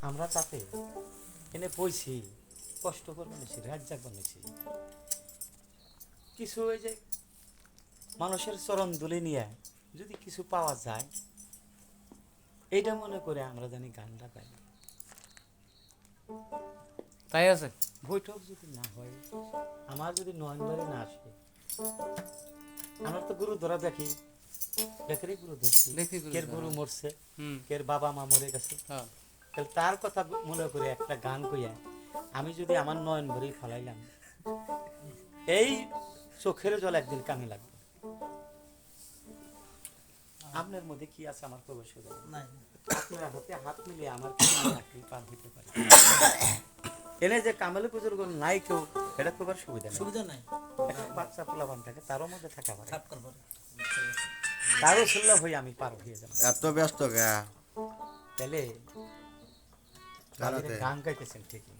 আমরা তাতে এনে বইছি, কষ্ট করে বানিয়েছি, রাত জাগ বানিয়েছি, কিছু ওই যে মানুষের চরণ দুলি নিয়ে যদি কিছু পাওয়া যায় এইটা মনে করে আমরা জানি গানটা গাই। তাই আছে। বৈঠক যদি না হয়, আমার যদি নয়নবারে না আসে, আমার তো গুরু ধরা দেখি, দেখেরই গুরু ধরছি, দেখি গুরু কের ধরা। গুরু মরছে, হুম। কের বাবা মা মরে গেছে, হ্যাঁ। তাহলে তার কথা মনে করে একটা গান কইয়া আমি যদি আমার নয়ন ভরে ফেলাইলাম, এই চোখের জল একদিন কামে লাগবে। আপনার মধ্যে কি আছে আমার প্রবেশ হবে নাই। আপনার হাতে হাত মিলিয়ে আমার চাকরি পার হইতে পারে। এনে যে কামেলে পুজোর কোন নাই কেউ, এটা খুব সুবিধা নেই। সুবিধা নাই। একটা বাচ্চা পোলাপান থাকে, তারও মধ্যে থাকা পারে, খাপ করবো। তারও সুল্লাভ হয়ে আমি পার হয়ে যাবো। এত ব্যস্ত গা তাহলে গানাতে গান গাইতেছেন ঠিকই,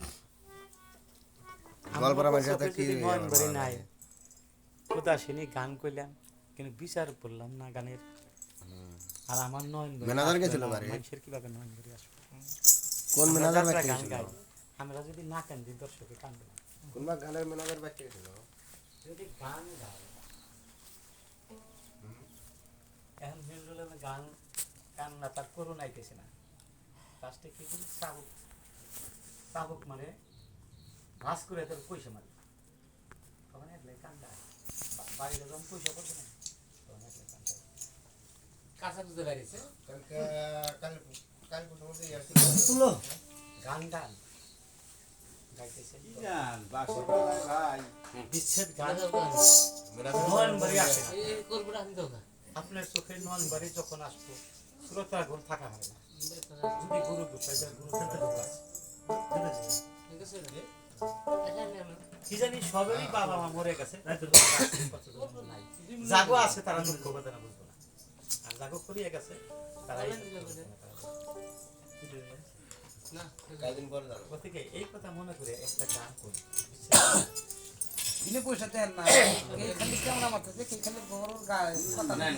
গল্পরা আমার মাঝে চোখে কি যদি নয়ন ভরে নাই, উদাসীনী গান কইলাম কিন্তু বিচার করলাম না গানের, আর আমার নয়ন ভরে ম্যানেজার আসলো গেছিল না, বাড়ি? মানুষের কিভাবে নয়ন ভরে আসবে? কোন আমরা ম্যানেজার যাত্রা ব্যক্তি গান ছিল? গাই, আমরা যদি না কান্দি দর্শকে কান্দবে না। কোনবা গানের ম্যানেজার ব্যক্তি ছিল? যদি গান গাই, এখন হিন্দুলে গান কান্না তার করুন আইতেছে না, লাস্টে কি করি চাবুক, চাবুক মানে ভাস করে তোর পয়সা মারি, তখন একলাই কান্দা বাড়িতে যখন পয়সা পড়ছে না তখন একলাই কান্দা। কাঁচা বুঝতে পারিছে। তুলো। গান গান গাইতেছে গান বাসর ভাই বিচ্ছেদ গান, ম্যানেজার নয়ন বাড়ি আসে না। এই করব না আমি তো না। আপনার চোখে নয়ন বাড়ি যখন আসবো শ্রোতা গুণ থাকা হয় না, যদি গুরু গুছাই যায় গুরু থাকা ঢোকা ঠিক আছে রে। কি জানি সবেরই বাবা মা মরে গেছে, জাগো আছে তারা দুঃখ বেদনা বুঝবো না, আর জাগো করিয়ে গেছে তারা না। কয়দিন পরে জানো গতিকে এই কথা মনে করে একটা গান করি। দিলে পয়সা দেন না। এই খালি ক্যামেরা মারতেছে, এই খালি বড় গায়ে কথা নাই।